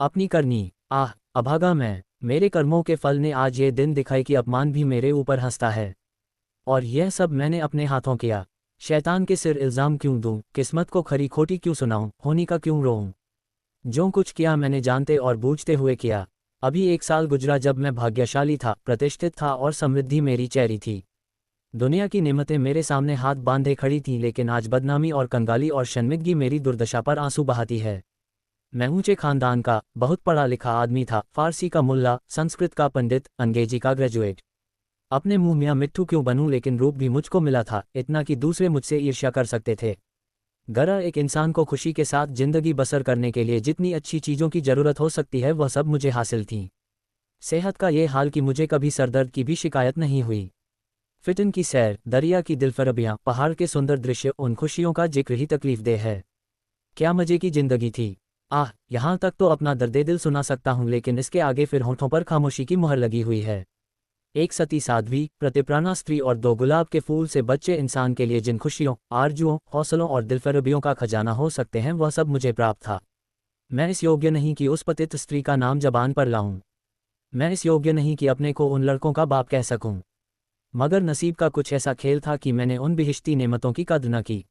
अपनी करनी। आह, अभागा मैं, मेरे कर्मों के फल ने आज ये दिन दिखाई कि अपमान भी मेरे ऊपर हंसता है। और यह सब मैंने अपने हाथों किया। शैतान के सिर इल्ज़ाम क्यों दूं, किस्मत को खरी खोटी क्यों सुनाऊं, होनी का क्यों रोऊं। जो कुछ किया मैंने जानते और बूझते हुए किया। अभी 1 साल गुजरा जब मैं भाग्यशाली था, प्रतिष्ठित था और समृद्धि मेरी चेहरी थी। दुनिया की नेमतें मेरे सामने हाथ बांधे खड़ी थीं, लेकिन आज बदनामी और कंगाली और शर्मिंदगी मेरी दुर्दशा पर आंसू बहाती है। मैं ऊंचे खानदान का बहुत पढ़ा लिखा आदमी था, फारसी का मुल्ला, संस्कृत का पंडित, अंग्रेजी का ग्रेजुएट। अपने मुंह मियाँ मिट्ठू क्यों बनूं, लेकिन रूप भी मुझको मिला था इतना कि दूसरे मुझसे ईर्ष्या कर सकते थे। गरा एक इंसान को खुशी के साथ जिंदगी बसर करने के लिए जितनी अच्छी चीज़ों की ज़रूरत हो सकती है वह सब मुझे हासिल थी। सेहत का ये हाल कि मुझे कभी सरदर्द की भी शिकायत नहीं हुई। फिटन की सैर, दरिया की दिलफरबियाँ, पहाड़ के सुंदर दृश्य, उन खुशियों का जिक्र ही तकलीफदेह है। क्या मज़े की जिंदगी थी। आह, यहाँ तक तो अपना दर्दे दिल सुना सकता हूँ, लेकिन इसके आगे फिर होठों पर खामोशी की मुहर लगी हुई है। एक सती साध्वी, प्रतिप्राणा स्त्री और 2 गुलाब के फूल से बच्चे इंसान के लिए जिन खुशियों, आरजुओं, हौसलों और दिलफरबियों का खजाना हो सकते हैं वह सब मुझे प्राप्त था। मैं इस योग्य नहीं कि उस पतित स्त्री का नाम जबान पर लाऊं। मैं इस योग्य नहीं कि अपने को उन लड़कों का बाप कह सकूं। मगर नसीब का कुछ ऐसा खेल था कि मैंने उन बिहिश्ती नेमतों की कद्र न की।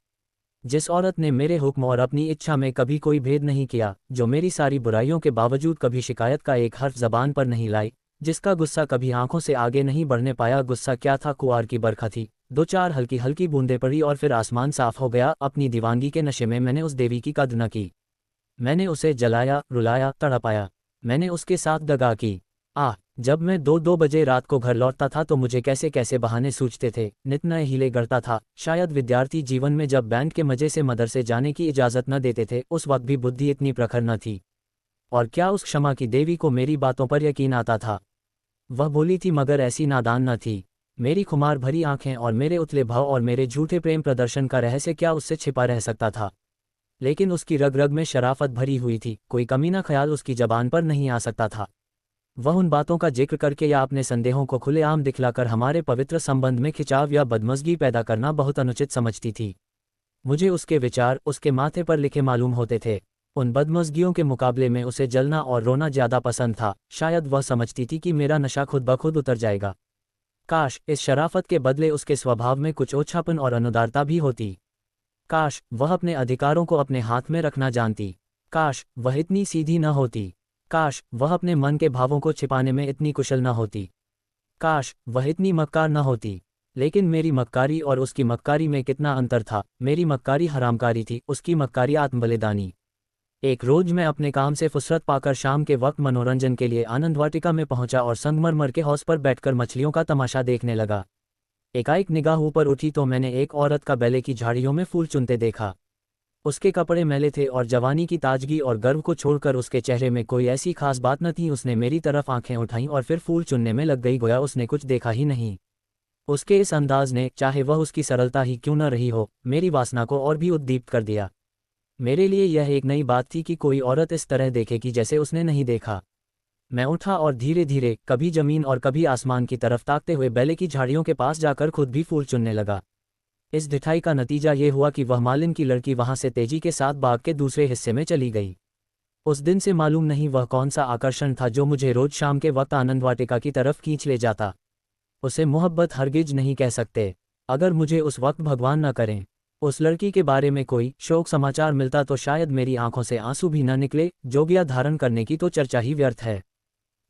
जिस औरत ने मेरे हुक्म और अपनी इच्छा में कभी कोई भेद नहीं किया, जो मेरी सारी बुराइयों के बावजूद कभी शिकायत का एक हर्फ जबान पर नहीं लाई, जिसका गुस्सा कभी आंखों से आगे नहीं बढ़ने पाया। गुस्सा क्या था, कुआर की बरखा थी, 2-4 हल्की हल्की बूंदें पड़ी और फिर आसमान साफ हो गया। अपनी दीवानगी के नशे में मैंने उस देवी की कद्र न की। मैंने उसे जलाया, रुलाया, तड़पाया। मैंने उसके साथ दगा की। आह, जब मैं 2-2 बजे रात को घर लौटता था तो मुझे कैसे कैसे बहाने सूझते थे, नित नए हीले गढ़ता था। शायद विद्यार्थी जीवन में जब बैंड के मजे से मदरसे जाने की इजाज़त न देते थे, उस वक्त भी बुद्धि इतनी प्रखर न थी। और क्या उस क्षमा की देवी को मेरी बातों पर यकीन आता था। वह बोली थी मगर ऐसी नादान न थी। मेरी खुमार भरी आंखें और मेरे उतले भाव और मेरे झूठे प्रेम प्रदर्शन का रहस्य क्या उससे छिपा रह सकता था। लेकिन उसकी रग रग में शराफत भरी हुई थी, कोई कमीना ख्याल उसकी जबान पर नहीं आ सकता था। वह उन बातों का जिक्र करके या अपने संदेहों को खुलेआम दिखलाकर हमारे पवित्र संबंध में खिंचाव या बदमज़गी पैदा करना बहुत अनुचित समझती थी। मुझे उसके विचार उसके माथे पर लिखे मालूम होते थे। उन बदमज़गियों के मुकाबले में उसे जलना और रोना ज़्यादा पसंद था। शायद वह समझती थी कि मेरा नशा खुद ब खुद उतर जाएगा। काश इस शराफत के बदले उसके स्वभाव में कुछ ओछापन और अनुदारता भी होती। काश वह अपने अधिकारों को अपने हाथ में रखना जानती। काश वह इतनी सीधी न होती। काश वह अपने मन के भावों को छिपाने में इतनी कुशल न होती। काश वह इतनी मक्कार न होती। लेकिन मेरी मक्कारी और उसकी मक्कारी में कितना अंतर था। मेरी मक्कारी हरामकारी थी, उसकी मक्कारी आत्मबलिदानी। एक रोज मैं अपने काम से फुसरत पाकर शाम के वक्त मनोरंजन के लिए आनंद वाटिका में पहुंचा और संगमरमर के हौस पर बैठकर मछलियों का तमाशा देखने लगा। एकाएक निगाह ऊपर उठी तो मैंने एक औरत का बेले की झाड़ियों में फूल चुनते देखा। उसके कपड़े मैले थे और जवानी की ताजगी और गर्व को छोड़कर उसके चेहरे में कोई ऐसी खास बात न थी। उसने मेरी तरफ आंखें उठाईं और फिर फूल चुनने में लग गई, गोया उसने कुछ देखा ही नहीं। उसके इस अंदाज ने, चाहे वह उसकी सरलता ही क्यों न रही हो, मेरी वासना को और भी उद्दीप्त कर दिया। मेरे लिए यह एक नई बात थी कि कोई औरत इस तरह देखेगी जैसे उसने नहीं देखा। मैं उठा और धीरे धीरे कभी जमीन और कभी आसमान की तरफ ताकते हुए बेले की झाड़ियों के पास जाकर खुद भी फूल चुनने लगा। इस ढिठाई का नतीजा ये हुआ कि वह मालिन की लड़की वहां से तेजी के साथ बाग के दूसरे हिस्से में चली गई। उस दिन से मालूम नहीं वह कौन सा आकर्षण था जो मुझे रोज शाम के वक्त आनंद वाटिका की तरफ खींच ले जाता। उसे मोहब्बत हरगिज नहीं कह सकते। अगर मुझे उस वक्त भगवान न करें उस लड़की के बारे में कोई शोक समाचार मिलता तो शायद मेरी आंखों से आंसू भी न निकले। जोगिया धारण करने की तो चर्चा ही व्यर्थ है।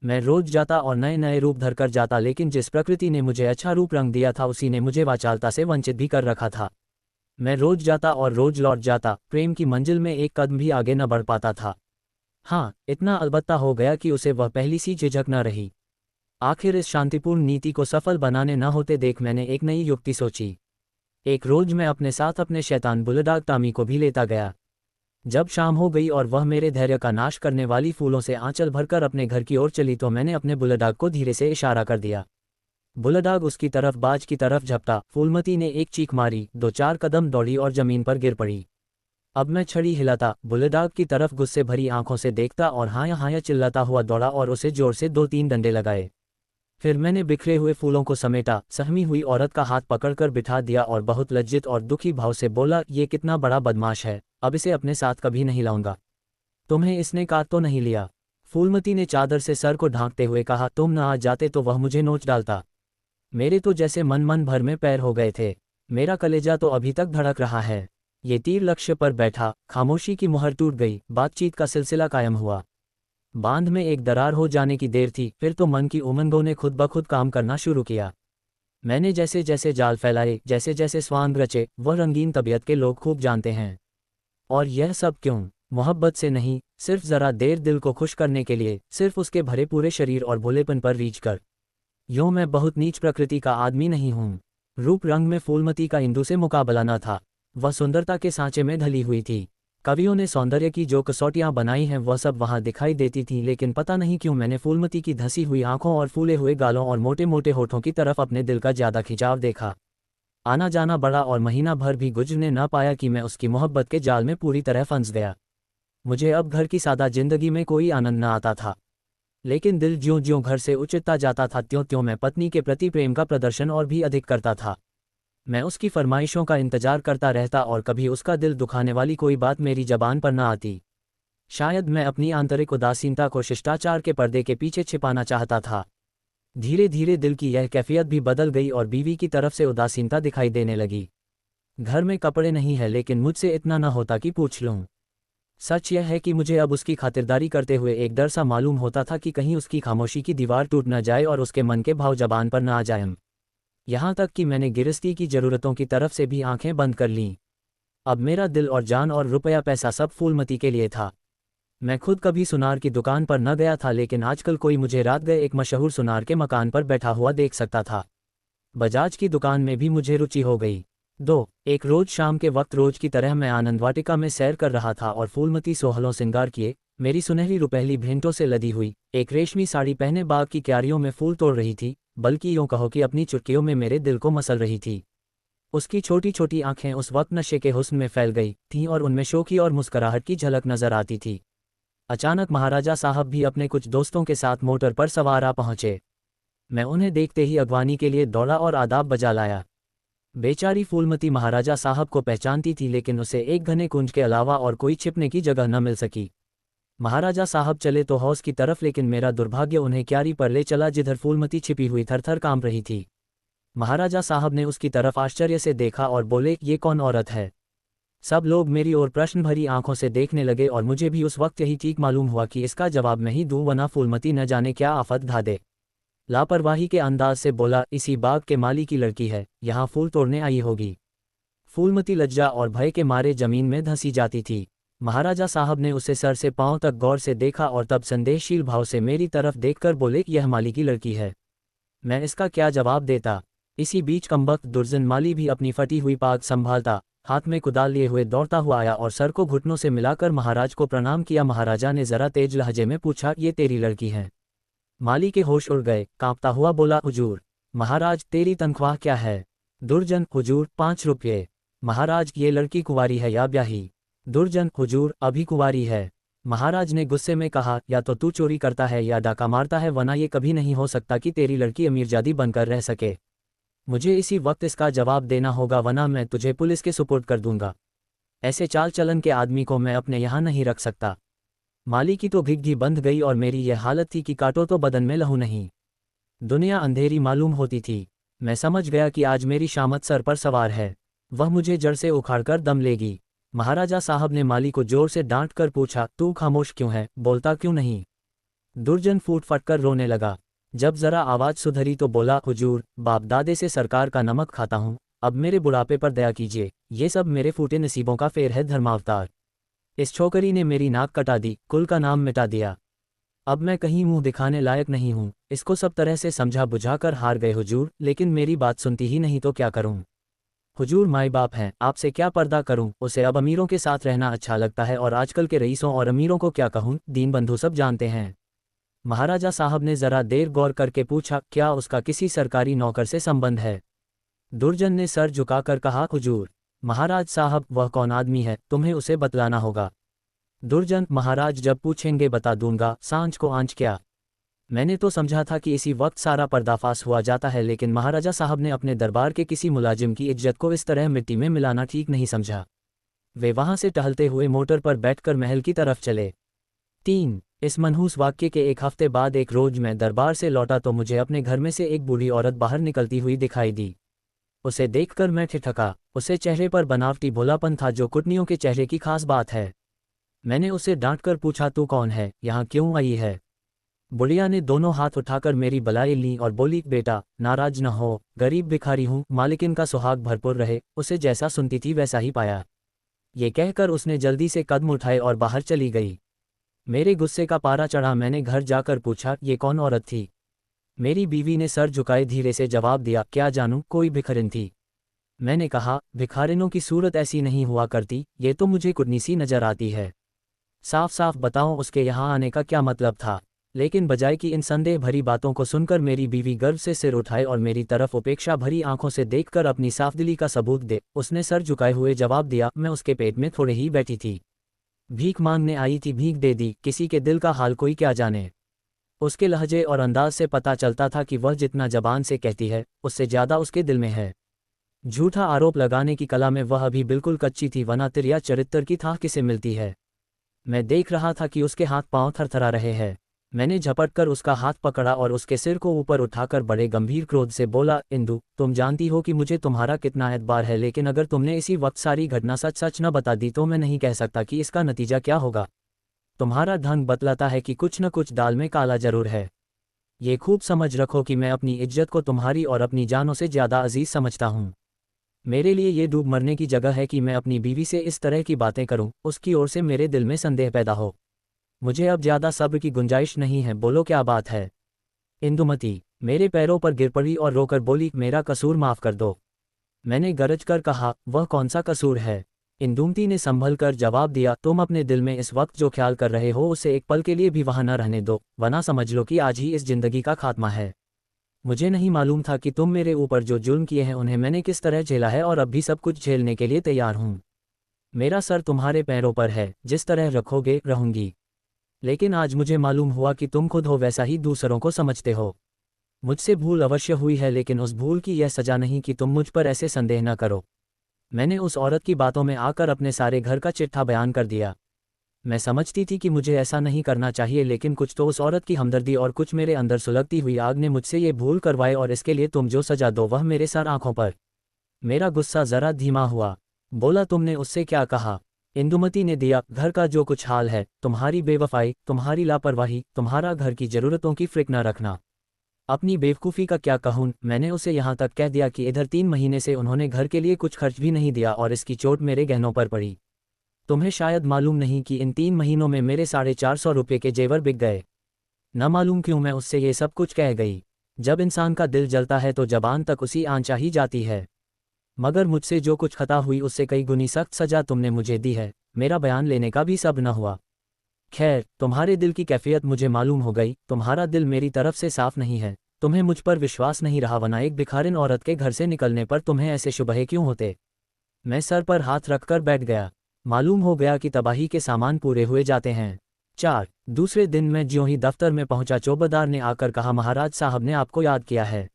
मैं रोज जाता और नए नए रूप धरकर जाता, लेकिन जिस प्रकृति ने मुझे अच्छा रूप रंग दिया था उसी ने मुझे वाचालता से वंचित भी कर रखा था। मैं रोज जाता और रोज लौट जाता, प्रेम की मंजिल में एक कदम भी आगे न बढ़ पाता था। हाँ, इतना अलबत्ता हो गया कि उसे वह पहली सी झिझक न रही। आखिर इस शांतिपूर्ण नीति को सफल बनाने न होते देख मैंने एक नई युक्ति सोची। एक रोज मैं अपने साथ अपने शैतान बुलडाग टामी को भी लेता गया। जब शाम हो गई और वह मेरे धैर्य का नाश करने वाली फूलों से आंचल भरकर अपने घर की ओर चली तो मैंने अपने बुलडाग को धीरे से इशारा कर दिया। बुलडाग उसकी तरफ बाज की तरफ झपटा। फूलमती ने एक चीख मारी, 2-4 कदम दौड़ी और जमीन पर गिर पड़ी। अब मैं छड़ी हिलाता, बुलडाग की तरफ गुस्से भरी आंखों से देखता और हाया हाया चिल्लाता हुआ दौड़ा और उसे जोर से 2-3 डंडे लगाए। फिर मैंने बिखरे हुए फूलों को समेटा, सहमी हुई औरत का हाथ पकड़कर बिठा दिया और बहुत लज्जित और दुखी भाव से बोला, ये कितना बड़ा बदमाश है, अब इसे अपने साथ कभी नहीं लाऊंगा। तुम्हें इसने काट तो नहीं लिया? फूलमती ने चादर से सर को ढांकते हुए कहा, तुम न आ जाते तो वह मुझे नोच डालता। मेरे तो जैसे मन भर में पैर हो गए थे। मेरा कलेजा तो अभी तक धड़क रहा है। ये तीर लक्ष्य पर बैठा। खामोशी की मुहर टूट गई। बातचीत का सिलसिला कायम हुआ। बांध में एक दरार हो जाने की देर थी, फिर तो मन की उमंगों ने खुद ब खुद काम करना शुरू किया। मैंने जैसे जैसे जाल फैलाए, जैसे जैसे स्वांग रचे, वह रंगीन तबीयत के लोग खूब जानते हैं। और यह सब क्यों? मोहब्बत से नहीं, सिर्फ जरा देर दिल को खुश करने के लिए, सिर्फ उसके भरे पूरे शरीर और भोलेपन पर रीझ कर। यूं मैं बहुत नीच प्रकृति का आदमी नहीं हूं। रूप रंग में फूलमती का इंदु से मुकाबला न था। वह सुंदरता के सांचे में ढली हुई थी। कवियों ने सौंदर्य की जो कसौटियां बनाई हैं वह सब वहां दिखाई देती थीं, लेकिन पता नहीं क्यों मैंने फूलमती की धसी हुई आंखों और फूले हुए गालों और मोटे मोटे होठों की तरफ अपने दिल का ज्यादा खिंचाव देखा। आना जाना बड़ा और महीना भर भी गुजरने न पाया कि मैं उसकी मोहब्बत के जाल में पूरी तरह फंस गया। मुझे अब घर की सादा जिंदगी में कोई आनंद न आता था, लेकिन दिल ज्यों ज्यों घर से उचटता जाता था त्यों त्यों मैं पत्नी के प्रति प्रेम का प्रदर्शन और भी अधिक करता था। मैं उसकी फरमाइशों का इंतजार करता रहता और कभी उसका दिल दुखाने वाली कोई बात मेरी जबान पर न आती। शायद मैं अपनी आंतरिक उदासीनता को शिष्टाचार के पर्दे के पीछे छिपाना चाहता था। धीरे धीरे दिल की यह कैफियत भी बदल गई और बीवी की तरफ से उदासीनता दिखाई देने लगी। घर में कपड़े नहीं है, लेकिन मुझसे इतना न होता कि पूछ लूं। सच यह है कि मुझे अब उसकी खातिरदारी करते हुए एक डर सा मालूम होता था कि कहीं उसकी खामोशी की दीवार टूट न जाए और उसके मन के भाव जबान पर न आ जाएं। यहाँ तक कि मैंने गिरस्ती की ज़रूरतों की तरफ से भी आंखें बंद कर लीं। अब मेरा दिल और जान और रुपया पैसा सब फूलमती के लिए था। मैं खुद कभी सुनार की दुकान पर न गया था, लेकिन आजकल कोई मुझे रात गए एक मशहूर सुनार के मकान पर बैठा हुआ देख सकता था। बजाज की दुकान में भी मुझे रुचि हो गई। एक रोज शाम के वक्त रोज की तरह मैं आनंद वाटिका में सैर कर रहा था और फूलमती सोहलों सिंगार किए, मेरी सुनहरी रुपहली भेंटों से लदी हुई, एक रेशमी साड़ी पहने बाग की क्यारियों में फूल तोड़ रही थी, बल्कि यूं कहो कि अपनी चुटकियों में मेरे दिल को मसल रही थी। उसकी छोटी छोटी आंखें उस वक्त नशे के हुस्न में फैल गई थीं और उनमें शोखी और मुस्कुराहट की झलक नजर आती थी। अचानक महाराजा साहब भी अपने कुछ दोस्तों के साथ मोटर पर सवार आ पहुंचे। मैं उन्हें देखते ही अगवानी के लिए दौड़ा और आदाब बजा लाया। बेचारी फूलमती महाराजा साहब को पहचानती थी, लेकिन उसे एक घने कुंज के अलावा और कोई छिपने की जगह न मिल सकी। महाराजा साहब चले तो हौस की तरफ, लेकिन मेरा दुर्भाग्य उन्हें क्यारी पर ले चला जिधर फूलमती छिपी हुई थरथर कांप रही थी। महाराजा साहब ने उसकी तरफ आश्चर्य से देखा और बोले, ये कौन औरत है? सब लोग मेरी ओर प्रश्न भरी आंखों से देखने लगे और मुझे भी उस वक्त यही ठीक मालूम हुआ कि इसका जवाब मैं ही दूं, वरना फूलमती न जाने क्या आफत ढा दे। लापरवाही के अंदाज से बोला, इसी बाग के माली की लड़की है, यहाँ फूल तोड़ने आई होगी। फूलमती लज्जा और भय के मारे जमीन में धंसी जाती थी। महाराजा साहब ने उसे सर से पांव तक गौर से देखा और तब संदेहशील भाव से मेरी तरफ देखकर बोले, यह माली की लड़की है। मैं इसका क्या जवाब देता? इसी बीच कमबख्त दुर्जन माली भी अपनी फटी हुई पाग संभालता, हाथ में कुदाल लिए हुए दौड़ता हुआ आया और सर को घुटनों से मिलाकर महाराज को प्रणाम किया। महाराजा ने जरा तेज लहजे में पूछा, ये तेरी लड़की है? माली के होश उड़ गए, कांपता हुआ बोला, हुजूर। महाराज, तेरी तनख्वाह क्या है? दुर्जन, हुजूर, 5 रुपये। महाराज, ये लड़की कुंवारी है या ब्याही? दुर्जन, हुजूर, अभी कुंवारी है। महाराज ने गुस्से में कहा, या तो तू चोरी करता है या डाका मारता है, वरना ये कभी नहीं हो सकता कि तेरी लड़की अमीरजादी बनकर रह सके। मुझे इसी वक्त इसका जवाब देना होगा, वरना मैं तुझे पुलिस के सुपुर्द कर दूंगा। ऐसे चाल चलन के आदमी को मैं अपने यहाँ नहीं रख सकता। माली की तो घिघी बंध गई और मेरी यह हालत थी कि काटो तो बदन में लहू नहीं। दुनिया अंधेरी मालूम होती थी। मैं समझ गया कि आज मेरी शामत सर पर सवार है, वह मुझे जड़ से उखाड़कर दम लेगी। महाराजा साहब ने माली को जोर से डांट कर पूछा, तू खामोश क्यों है, बोलता क्यों नहीं? दुर्जन फूट फटकर रोने लगा। जब जरा आवाज सुधरी तो बोला, हुजूर, बाप दादे से सरकार का नमक खाता हूँ, अब मेरे बुढ़ापे पर दया कीजिए। ये सब मेरे फूटे नसीबों का फेर है धर्मावतार। इस छोकरी ने मेरी नाक कटा दी, कुल का नाम मिटा दिया। अब मैं कहीं मुंह दिखाने लायक नहीं हूँ। इसको सब तरह से समझा बुझाकर हार गए हुजूर, लेकिन मेरी बात सुनती ही नहीं तो क्या करूँ? हुजूर माई बाप हैं, आपसे क्या पर्दा करूँ? उसे अब अमीरों के साथ रहना अच्छा लगता है और आजकल के रईसों और अमीरों को क्या कहूँ, दीन बंधु सब जानते हैं। महाराजा साहब ने जरा देर गौर करके पूछा, क्या उसका किसी सरकारी नौकर से संबंध है? दुर्जन ने सर झुकाकर कहा, हुजूर। महाराज साहब, वह कौन आदमी है, तुम्हें उसे बतलाना होगा। दुर्जन, महाराज जब पूछेंगे बता दूंगा, सांझ को आंच क्या। मैंने तो समझा था कि इसी वक्त सारा पर्दाफाश हुआ जाता है, लेकिन महाराजा साहब ने अपने दरबार के किसी मुलाजिम की इज्जत को इस तरह मिट्टी में मिलाना ठीक नहीं समझा। वे वहां से टहलते हुए मोटर पर बैठकर महल की तरफ चले। 3। इस मनहूस वाक्य के एक हफ्ते बाद एक रोज मैं दरबार से लौटा तो मुझे अपने घर में से एक बूढ़ी औरत बाहर निकलती हुई दिखाई दी। उसे देखकर मैं ठिठका। उसके चेहरे पर बनावटी भोलापन था जो कुटनियों के चेहरे की खास बात है। मैंने उसे डांटकर पूछा, तू कौन है, यहाँ क्यों आई है? बुढ़िया ने दोनों हाथ उठाकर मेरी बलाई ली और बोली, बेटा नाराज न हो, गरीब भिखारी हूँ, मालिकिन का सुहाग भरपूर रहे, उसे जैसा सुनती थी वैसा ही पाया। ये कहकर उसने जल्दी से कदम उठाए और बाहर चली गई। मेरे गुस्से का पारा चढ़ा। मैंने घर जाकर पूछा, ये कौन औरत थी? मेरी बीवी ने सर झुकाए धीरे से जवाब दिया, क्या जानूं, कोई भिखारिन थी। मैंने कहा, भिखारिनों की सूरत ऐसी नहीं हुआ करती, ये तो मुझे कुटनी सी नजर आती है। साफ साफ बताओ उसके यहाँ आने का क्या मतलब था? लेकिन बजाय कि इन संदेह भरी बातों को सुनकर मेरी बीवी गर्व से सिर उठाए और मेरी तरफ उपेक्षा भरी आंखों से देखकर अपनी साफदिली का सबूत दे, उसने सर झुकाए हुए जवाब दिया, मैं उसके पेट में थोड़े ही बैठी थी। भीख मांगने आई थी, भीख दे दी। किसी के दिल का हाल कोई क्या जाने। उसके लहजे और अंदाज से पता चलता था कि वह जितना जबान से कहती है उससे ज्यादा उसके दिल में है। झूठा आरोप लगाने की कला में वह अभी बिल्कुल कच्ची थी, वरना तिरिया चरित्र की थाह किसे मिलती है। मैं देख रहा था कि उसके हाथ पांव थरथरा रहे हैं। मैंने झपटकर उसका हाथ पकड़ा और उसके सिर को ऊपर उठाकर बड़े गंभीर क्रोध से बोला, इंदु, तुम जानती हो कि मुझे तुम्हारा कितना एतबार है, लेकिन अगर तुमने इसी वक्त सारी घटना सच सच न बता दी तो मैं नहीं कह सकता कि इसका नतीजा क्या होगा। तुम्हारा ढंग बतलाता है कि कुछ न कुछ दाल में काला जरूर है। ये खूब समझ रखो कि मैं अपनी इज्जत को तुम्हारी और अपनी जानों से ज्यादा अजीज समझता हूँ। मेरे लिए ये डूब मरने की जगह है कि मैं अपनी बीवी से इस तरह की बातें करूं, उसकी ओर से मेरे दिल में संदेह पैदा हो। मुझे अब ज्यादा सब्र की गुंजाइश नहीं है, बोलो क्या बात है? इंदुमती मेरे पैरों पर गिर पड़ी और रोकर बोली, मेरा कसूर माफ कर दो। मैंने गरज कर कहा, वह कौन सा कसूर है? इंदुमती ने संभल कर जवाब दिया, तुम अपने दिल में इस वक्त जो ख्याल कर रहे हो उसे एक पल के लिए भी वहां न रहने दो, वरना समझ लो कि आज ही इस जिंदगी का खात्मा है। मुझे नहीं मालूम था कि तुम मेरे ऊपर जो जुल्म किए हैं उन्हें मैंने किस तरह झेला है, और अब भी सब कुछ झेलने के लिए तैयार हूं। मेरा सर तुम्हारे पैरों पर है, जिस तरह रखोगे रहूंगी। लेकिन आज मुझे मालूम हुआ कि तुम खुद हो वैसा ही दूसरों को समझते हो। मुझसे भूल अवश्य हुई है, लेकिन उस भूल की यह सजा नहीं कि तुम मुझ पर ऐसे संदेह न करो। मैंने उस औरत की बातों में आकर अपने सारे घर का चिट्ठा बयान कर दिया। मैं समझती थी कि मुझे ऐसा नहीं करना चाहिए, लेकिन कुछ तो उस औरत की हमदर्दी और कुछ मेरे अंदर सुलगती हुई आग ने मुझसे ये भूल करवाई, और इसके लिए तुम जो सजा दो वह मेरे सर आंखों पर। मेरा गुस्सा जरा धीमा हुआ। बोला, तुमने उससे क्या कहा? इंदुमती ने दिया, घर का जो कुछ हाल है, तुम्हारी बेवफाई, तुम्हारी लापरवाही, तुम्हारा घर की जरूरतों की फिक्र न रखना। अपनी बेवकूफ़ी का क्या कहूँ, मैंने उसे यहाँ तक कह दिया कि इधर 3 महीने से उन्होंने घर के लिए कुछ खर्च भी नहीं दिया और इसकी चोट मेरे गहनों पर पड़ी। तुम्हें शायद मालूम नहीं कि इन 3 महीनों में मेरे 450 रुपये के जेवर बिक गए। न मालूम क्यों मैं उससे ये सब कुछ कह गई। जब इंसान का दिल जलता है तो जबान तक उसी आंचा ही जाती है। मगर मुझसे जो कुछ खता हुई उससे कई गुनी सख्त सजा तुमने मुझे दी है। मेरा बयान लेने का भी सब न हुआ। खैर, तुम्हारे दिल की कैफियत मुझे मालूम हो गई। तुम्हारा दिल मेरी तरफ से साफ नहीं है। तुम्हें मुझ पर विश्वास नहीं रहा, वरना एक भिखारिन औरत के घर से निकलने पर तुम्हें ऐसे शुबहे क्यों होते? मैं सर पर हाथ रखकर बैठ गया। मालूम हो गया कि तबाही के सामान पूरे हुए जाते हैं। 4। दूसरे दिन मैं ज्यों ही दफ्तर में पहुंचा, चौबेदार ने आकर कहा, महाराज साहब ने आपको याद किया है।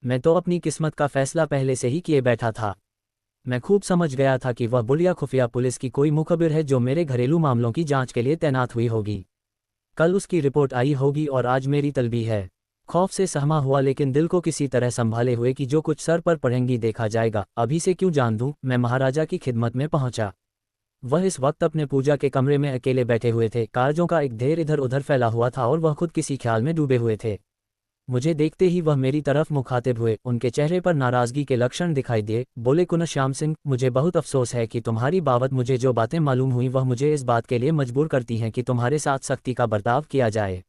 मैं तो अपनी किस्मत का फैसला पहले से ही किए बैठा था। मैं खूब समझ गया था कि वह बुढ़िया खुफिया पुलिस की कोई मुखबिर है जो मेरे घरेलू मामलों की जांच के लिए तैनात हुई होगी। कल उसकी रिपोर्ट आई होगी और आज मेरी तलबी है। खौफ से सहमा हुआ, लेकिन दिल को किसी तरह संभाले हुए कि जो कुछ सर पर पड़ेंगी देखा जाएगा, अभी से क्यों जान दूं, मैं महाराजा की खिदमत में पहुंचा। वह इस वक्त अपने पूजा के कमरे में अकेले बैठे हुए थे। कागजों का एक ढेर इधर उधर फैला हुआ था और वह खुद किसी ख्याल में डूबे हुए थे। मुझे देखते ही वह मेरी तरफ मुखातिब हुए। उनके चेहरे पर नाराजगी के लक्षण दिखाई दिए। बोले, कुन श्याम सिंह, मुझे बहुत अफसोस है कि तुम्हारी बाबत मुझे जो बातें मालूम हुई वह मुझे इस बात के लिए मजबूर करती हैं कि तुम्हारे साथ सख्ती का बर्ताव किया जाए।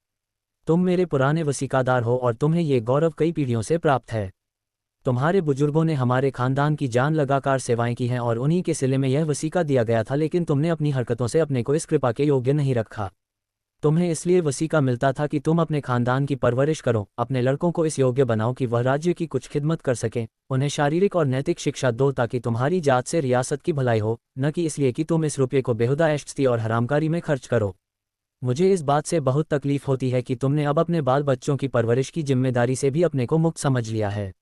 तुम मेरे पुराने वसीकादार हो और तुम्हें ये गौरव कई पीढ़ियों से प्राप्त है। तुम्हारे बुजुर्गों ने हमारे खानदान की जान लगाकर सेवाएं की हैं और उन्हीं के सिले में यह वसीका दिया गया था, लेकिन तुमने अपनी हरकतों से अपने को इस कृपा के योग्य नहीं रखा। तुम्हें इसलिए वसीका मिलता था कि तुम अपने खानदान की परवरिश करो, अपने लड़कों को इस योग्य बनाओ कि वह राज्य की कुछ खिदमत कर सकें, उन्हें शारीरिक और नैतिक शिक्षा दो ताकि तुम्हारी जात से रियासत की भलाई हो, न कि इसलिए कि तुम इस रुपये को बेहुदा ऐश्ती और हरामकारी में खर्च करो। मुझे इस बात से बहुत तकलीफ होती है कि तुमने अब अपने बाल बच्चों की परवरिश की जिम्मेदारी से भी अपने को मुक्त समझ लिया है।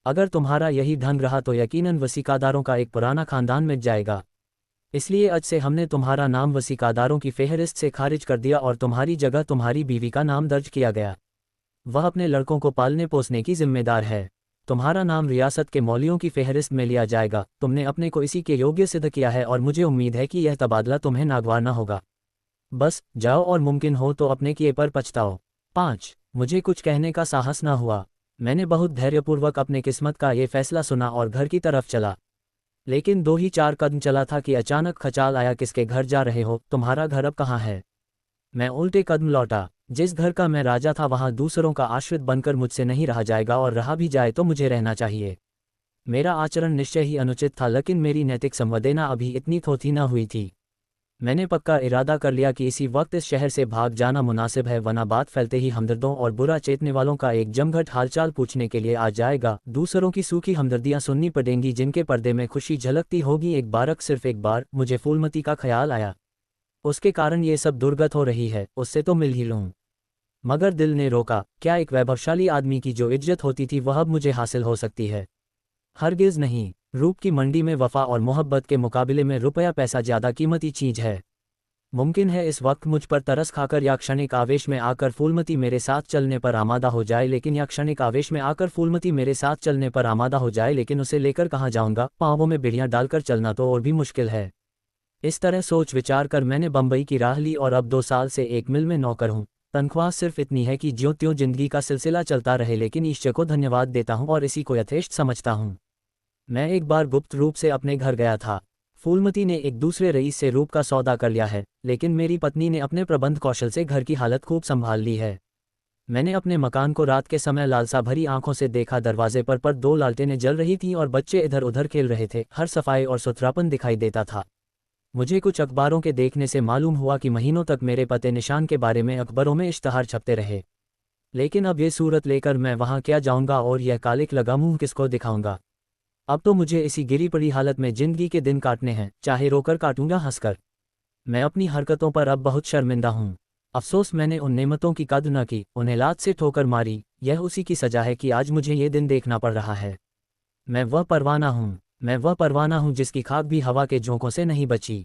अगर तुम्हारा यही ढंग रहा तो यकीनन वसीकादारों का एक पुराना खानदान मिट जाएगा। इसलिए आज से हमने तुम्हारा नाम वसीकादारों की फेहरिस्त से खारिज कर दिया और तुम्हारी जगह तुम्हारी बीवी का नाम दर्ज किया गया। वह अपने लड़कों को पालने पोसने की जिम्मेदार है। तुम्हारा नाम रियासत के मौलियों की फेहरिस्त में लिया जाएगा। तुमने अपने को इसी के योग्य सिद्ध किया है और मुझे उम्मीद है कि यह तबादला तुम्हें नागवार न होगा। बस जाओ और मुमकिन हो तो अपने किए पर पछताओ। 5. मुझे कुछ कहने का साहस न हुआ। मैंने बहुत धैर्यपूर्वक अपने किस्मत का ये फैसला सुना और घर की तरफ चला। लेकिन 2 ही 4 कदम चला था कि अचानक खचाल आया, किसके घर जा रहे हो, तुम्हारा घर अब कहाँ है? मैं उल्टे कदम लौटा। जिस घर का मैं राजा था वहाँ दूसरों का आश्रित बनकर मुझसे नहीं रहा जाएगा, और रहा भी जाए तो मुझे रहना चाहिए। मेरा आचरण निश्चय ही अनुचित था, लेकिन मेरी नैतिक संवेदना अभी इतनी थोथी न हुई थी। मैंने पक्का इरादा कर लिया कि इसी वक्त इस शहर से भाग जाना मुनासिब है, वरना बात फैलते ही हमदर्दों और बुरा चेतने वालों का एक जमघट हालचाल पूछने के लिए आ जाएगा। दूसरों की सूखी हमदर्दियां सुननी पड़ेंगी, जिनके पर्दे में खुशी झलकती होगी। एक बारक सिर्फ एक बार मुझे फूलमती का ख्याल आया। उसके कारण ये सब दुर्गत हो रही है, उससे तो मिल ही लूँ। मगर दिल ने रोका। क्या एक वैभवशाली आदमी की जो इज्जत होती थी वह अब मुझे हासिल हो सकती है? हरगिज़ नहीं। रूप की मंडी में वफा और मोहब्बत के मुकाबले में रुपया पैसा ज़्यादा कीमती चीज़ है। मुमकिन है इस वक्त मुझ पर तरस खाकर या क्षणिक आवेश में आकर फूलमती मेरे साथ चलने पर आमादा हो जाए, लेकिन उसे लेकर कहाँ जाऊंगा? पाँवों में बेड़ियां डालकर चलना तो और भी मुश्किल है। इस तरह सोच विचार कर मैंने बम्बई की राह ली और अब 2 साल से एक मिल में नौकर हूँ। तनख्वाह सिर्फ इतनी है कि ज्यों त्यों जिंदगी का सिलसिला चलता रहे, लेकिन ईश्वर को धन्यवाद देता हूँ और इसी को यथेष्ट समझता हूँ। मैं एक बार गुप्त रूप से अपने घर गया था। फूलमती ने एक दूसरे रईस से रूप का सौदा कर लिया है, लेकिन मेरी पत्नी ने अपने प्रबंध कौशल से घर की हालत खूब संभाल ली है। मैंने अपने मकान को रात के समय लालसा भरी आंखों से देखा। दरवाजे पर 2 लालटेनें जल रही थीं और बच्चे इधर उधर खेल रहे थे। हर सफाई और सुथरापन दिखाई देता था। मुझे कुछ अखबारों के देखने से मालूम हुआ कि महीनों तक मेरे पते निशान के बारे में अखबारों में इश्तहार छपते रहे। लेकिन अब ये सूरत लेकर मैं वहाँ क्या जाऊँगा और यह कालिक लगा मुँह किसको दिखाऊँगा? अब तो मुझे इसी गिरी पड़ी हालत में जिंदगी के दिन काटने हैं, चाहे रोकर काटूंगा हंसकर। मैं अपनी हरकतों पर अब बहुत शर्मिंदा हूँ। अफसोस मैंने उन नेमतों की कद्र न की, उन्हें लात से ठोकर मारी। यह उसी की सजा है कि आज मुझे ये दिन देखना पड़ रहा है। मैं वह परवाना हूँ जिसकी खाक भी हवा के झोंकों से नहीं बची।